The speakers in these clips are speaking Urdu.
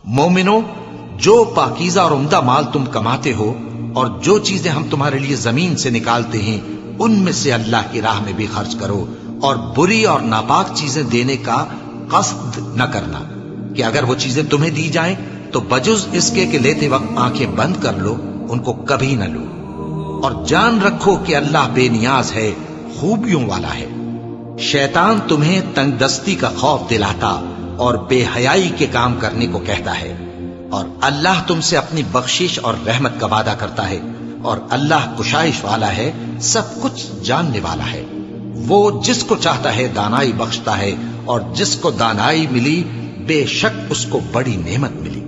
مومنو، جو پاکیزہ اور عمدہ مال تم کماتے ہو اور جو چیزیں ہم تمہارے لیے زمین سے نکالتے ہیں ان میں سے اللہ کی راہ میں بھی خرچ کرو، اور بری اور ناپاک چیزیں دینے کا قصد نہ کرنا کہ اگر وہ چیزیں تمہیں دی جائیں تو بجز اس کے کہ لیتے وقت آنکھیں بند کر لو، ان کو کبھی نہ لو، اور جان رکھو کہ اللہ بے نیاز ہے، خوبیوں والا ہے۔ شیطان تمہیں تنگ دستی کا خوف دلاتا اور بے حیائی کے کام کرنے کو کہتا ہے، اور اللہ تم سے اپنی بخشش اور رحمت کا وعدہ کرتا ہے، اور اللہ کشائش والا ہے، سب کچھ جاننے والا ہے۔ وہ جس کو چاہتا ہے دانائی بخشتا ہے، اور جس کو دانائی ملی بے شک اس کو بڑی نعمت ملی۔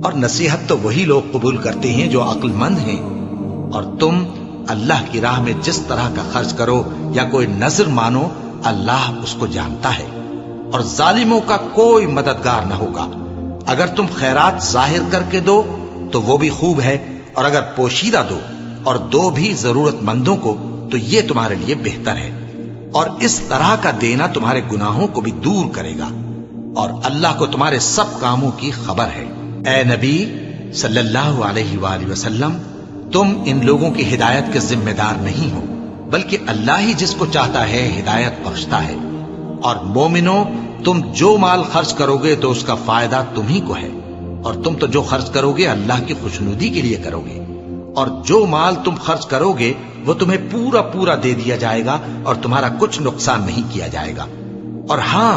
اور نصیحت تو وہی لوگ قبول کرتے ہیں جو عقل مند ہیں، اور تم اللہ کی راہ میں جس طرح کا خرچ کرو یا کوئی نذر مانو، اللہ اس کو جانتا ہے، اور ظالموں کا کوئی مددگار نہ ہوگا۔ اگر تم خیرات ظاہر کر کے دو تو وہ بھی خوب ہے، اور اگر پوشیدہ دو اور دو بھی ضرورت مندوں کو تو یہ تمہارے لیے بہتر ہے، اور اس طرح کا دینا تمہارے گناہوں کو بھی دور کرے گا، اور اللہ کو تمہارے سب کاموں کی خبر ہے۔ اے نبی صلی اللہ علیہ وآلہ وسلم، تم ان لوگوں کی ہدایت کے ذمہ دار نہیں ہو، بلکہ اللہ ہی جس کو چاہتا ہے ہدایت بخشتا ہے۔ اور مومنو، تم جو مال خرچ کرو گے تو اس کا فائدہ تمہیں کو ہے، اور تم تو جو خرچ کرو گے اللہ کی خوشنودی کے لیے کرو گے، اور جو مال تم خرچ کرو گے وہ تمہیں پورا پورا دے دیا جائے گا، اور تمہارا کچھ نقصان نہیں کیا جائے گا۔ اور ہاں،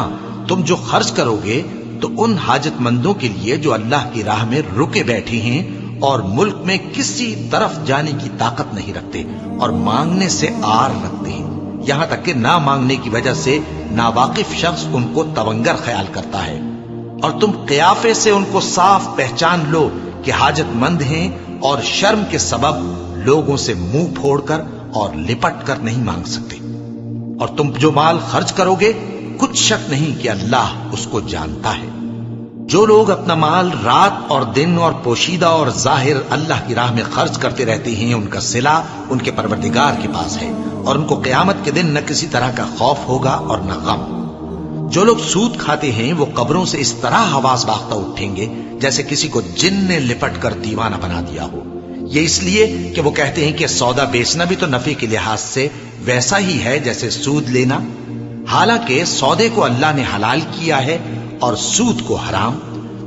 تم جو خرچ کرو گے تو ان حاجت مندوں کے لیے جو اللہ کی راہ میں رکے بیٹھے ہیں اور ملک میں کسی طرف جانے کی طاقت نہیں رکھتے اور مانگنے سے آر رکھتے ہیں، یہاں تک کہ نہ مانگنے کی وجہ سے ناواقف شخص ان کو تونگر خیال کرتا ہے، اور تم قیافے سے ان کو صاف پہچان لو کہ حاجت مند ہیں، اور شرم کے سبب لوگوں سے منہ پھوڑ کر اور لپٹ کر نہیں مانگ سکتے۔ اور تم جو مال خرچ کرو گے کچھ شک نہیں کہ اللہ اس کو جانتا ہے۔ جو لوگ اپنا مال رات اور دن اور پوشیدہ اور ظاہر اللہ کی راہ میں خرچ کرتے رہتے ہیں، ان کا صلہ ان کے پروردگار کے پاس ہے، اور ان کو قیامت کے دن نہ کسی طرح کا خوف ہوگا اور نہ غم۔ جو لوگ سود کھاتے ہیں وہ قبروں سے اس طرح حواس باختہ اٹھیں گے جیسے کسی کو جن نے لپٹ کر دیوانہ بنا دیا ہو، یہ اس لیے کہ وہ کہتے ہیں کہ سودا بیچنا بھی تو نفع کے لحاظ سے ویسا ہی ہے جیسے سود لینا، حالانکہ سودے کو اللہ نے حلال کیا ہے اور سود کو حرام۔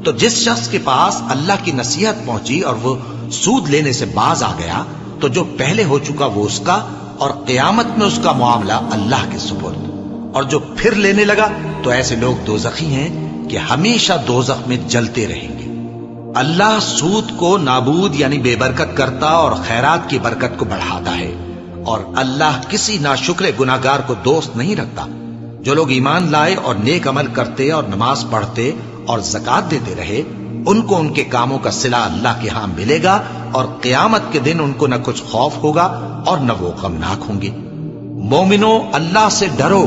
تو جس شخص کے پاس اللہ کی نصیحت پہنچی اور وہ سود لینے سے باز آ گیا تو جو پہلے ہو چکا وہ اس کا، اور قیامت میں اس کا معاملہ اللہ کے سپرد، اور جو پھر لینے لگا تو ایسے لوگ دوزخی ہیں کہ ہمیشہ دوزخ میں جلتے رہیں گے۔ اللہ سود کو نابود یعنی بے برکت کرتا اور خیرات کی برکت کو بڑھاتا ہے، اور اللہ کسی ناشکر گناہگار کو دوست نہیں رکھتا۔ جو لوگ ایمان لائے اور نیک عمل کرتے اور نماز پڑھتے اور زکات دیتے رہے، ان کو ان کے کاموں کا صلہ اللہ کے ہاں ملے گا، اور قیامت کے دن ان کو نہ کچھ خوف ہوگا اور نہ وہ غمناک ہوں گے۔ مومنو، اللہ سے ڈرو،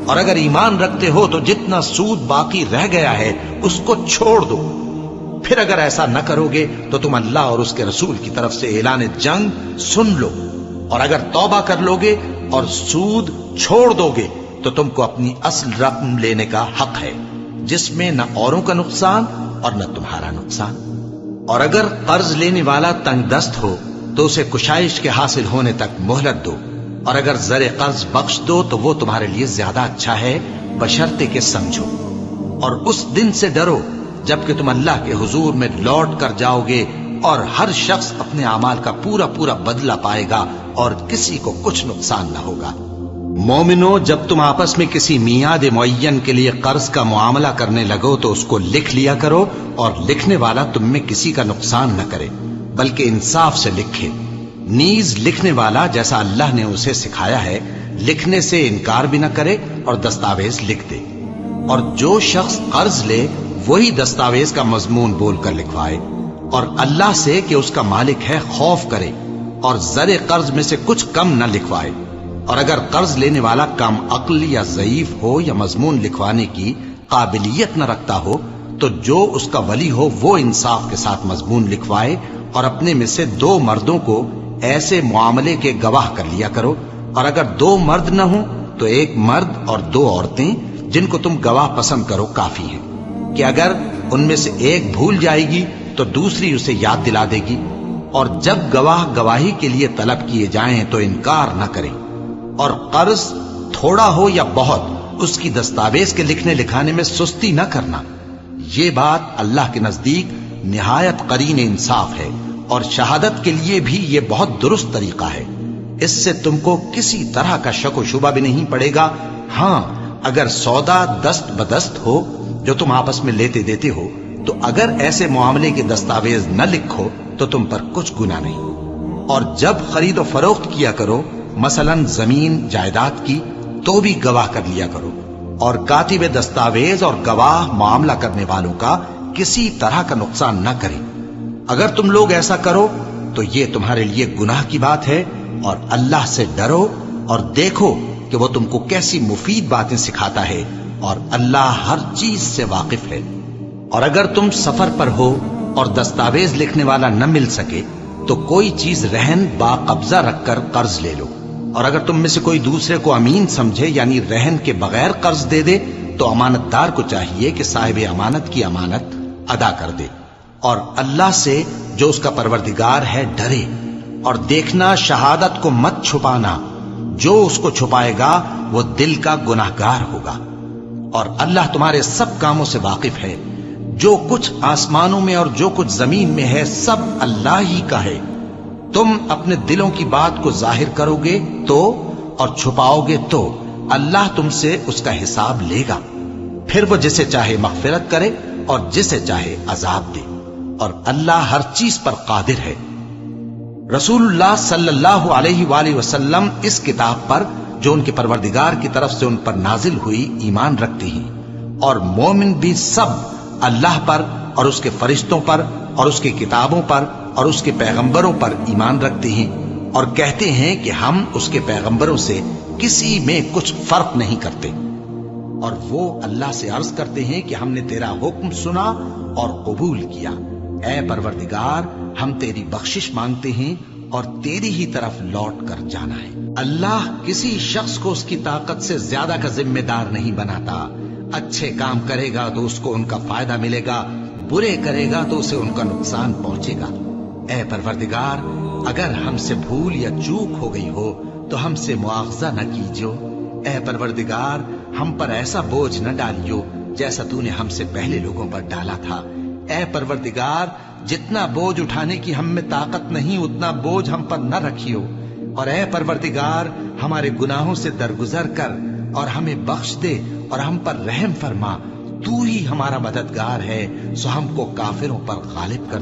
اور اگر ایمان رکھتے ہو تو جتنا سود باقی رہ گیا ہے اس کو چھوڑ دو۔ پھر اگر ایسا نہ کرو گے تو تم اللہ اور اس کے رسول کی طرف سے اعلان جنگ سن لو، اور اگر توبہ کر لو گے اور سود چھوڑ دو گے تو تم کو اپنی اصل رقم لینے کا حق ہے، جس میں نہ اوروں کا نقصان اور نہ تمہارا نقصان۔ اور اگر قرض لینے والا تنگ دست ہو تو اسے کشائش کے حاصل ہونے تک مہلت دو، اور اگر زر قرض بخش دو تو وہ تمہارے لیے زیادہ اچھا ہے، بشرطے کہ سمجھو۔ اور اس دن سے ڈرو جبکہ تم اللہ کے حضور میں لوٹ کر جاؤ گے، اور ہر شخص اپنے اعمال کا پورا پورا بدلہ پائے گا، اور کسی کو کچھ نقصان نہ ہوگا۔ مومنو، جب تم آپس میں کسی میعاد معین کے لیے قرض کا معاملہ کرنے لگو تو اس کو لکھ لیا کرو، اور لکھنے والا تم میں کسی کا نقصان نہ کرے بلکہ انصاف سے لکھے۔ نیز لکھنے والا جیسا اللہ نے اسے سکھایا ہے لکھنے سے انکار بھی نہ کرے اور دستاویز لکھ دے، اور جو شخص قرض لے وہی دستاویز کا مضمون بول کر لکھوائے، اور اللہ سے کہ اس کا مالک ہے خوف کرے، اور زر قرض میں سے کچھ کم نہ لکھوائے۔ اور اگر قرض لینے والا کم عقل یا ضعیف ہو یا مضمون لکھوانے کی قابلیت نہ رکھتا ہو تو جو اس کا ولی ہو وہ انصاف کے ساتھ مضمون لکھوائے، اور اپنے میں سے 2 مردوں کو ایسے معاملے کے گواہ کر لیا کرو، اور اگر 2 مرد نہ ہوں تو 1 مرد اور 2 عورتیں جن کو تم گواہ پسند کرو کافی ہیں، کہ اگر ان میں سے ایک بھول جائے گی تو دوسری اسے یاد دلا دے گی، اور جب گواہ گواہی کے لیے طلب کیے جائیں تو انکار نہ کریں، اور قرض تھوڑا ہو یا بہت اس کی دستاویز کے لکھنے لکھانے میں سستی نہ کرنا۔ یہ بات اللہ کے نزدیک نہایت قرین انصاف ہے، اور شہادت کے لیے بھی یہ بہت درست طریقہ ہے۔ اس سے تم کو کسی طرح کا شک و شبہ بھی نہیں پڑے گا۔ ہاں، اگر سودا دست بدست ہو جو تم آپس میں لیتے دیتے ہو، تو اگر ایسے معاملے کے دستاویز نہ لکھو تو تم پر کچھ گناہ نہیں۔ اور جب خرید و فروخت کیا کرو، مثلا زمین جائیداد کی، تو بھی گواہ کر لیا کرو، اور کاتب دستاویز اور گواہ معاملہ کرنے والوں کا کسی طرح کا نقصان نہ کریں۔ اگر تم لوگ ایسا کرو تو یہ تمہارے لیے گناہ کی بات ہے، اور اللہ سے ڈرو اور دیکھو کہ وہ تم کو کیسی مفید باتیں سکھاتا ہے، اور اللہ ہر چیز سے واقف ہے۔ اور اگر تم سفر پر ہو اور دستاویز لکھنے والا نہ مل سکے تو کوئی چیز رہن با قبضہ رکھ کر قرض لے لو، اور اگر تم میں سے کوئی دوسرے کو امین سمجھے یعنی رہن کے بغیر قرض دے دے تو امانت دار کو چاہیے کہ صاحب امانت کی امانت ادا کر دے، اور اللہ سے جو اس کا پروردگار ہے ڈرے، اور دیکھنا شہادت کو مت چھپانا، جو اس کو چھپائے گا وہ دل کا گناہگار ہوگا۔ اور اللہ تمہارے سب کاموں سے واقف ہے، جو کچھ آسمانوں میں اور جو کچھ زمین میں ہے سب اللہ ہی کا ہے۔ تم اپنے دلوں کی بات کو ظاہر کرو گے تو اور چھپاؤ گے تو اللہ تم سے اس کا حساب لے گا، پھر وہ جسے چاہے مغفرت کرے اور جسے چاہے عذاب دے، اور اللہ ہر چیز پر قادر ہے۔ رسول اللہ صلی اللہ علیہ وآلہ وسلم اس کتاب پر جو ان کے پروردگار کی طرف سے ان پر نازل ہوئی ایمان رکھتے ہیں، اور مومن بھی سب اللہ پر اور اس کے فرشتوں پر اور اس کی کتابوں پر اور اس کے پیغمبروں پر ایمان رکھتے ہیں، اور کہتے ہیں کہ ہم اس کے پیغمبروں سے کسی میں کچھ فرق نہیں کرتے، اور وہ اللہ سے عرض کرتے ہیں کہ ہم نے تیرا حکم سنا اور قبول کیا۔ اے پروردگار، ہم تیری بخشش مانگتے ہیں اور تیری ہی طرف لوٹ کر جانا ہے۔ اللہ کسی شخص کو اس کی طاقت سے زیادہ کا ذمہ دار نہیں بناتا۔ اچھے کام کرے گا تو اس کو ان کا فائدہ ملے گا، برے کرے گا تو اسے ان کا نقصان پہنچے گا۔ اے پروردگار، اگر ہم سے بھول یا چوک ہو گئی ہو تو ہم سے مواخذہ نہ کیجو۔ اے پروردگار، ہم پر ایسا بوجھ نہ ڈالیو جیسا تو نے ہم سے پہلے لوگوں پر ڈالا تھا۔ اے پروردگار، جتنا بوجھ اٹھانے کی ہم میں طاقت نہیں اتنا بوجھ ہم پر نہ رکھیو، اور اے پروردگار، ہمارے گناہوں سے درگزر کر اور ہمیں بخش دے اور ہم پر رحم فرما۔ تو ہی ہمارا مددگار ہے، سو ہم کو کافروں پر غالب کر۔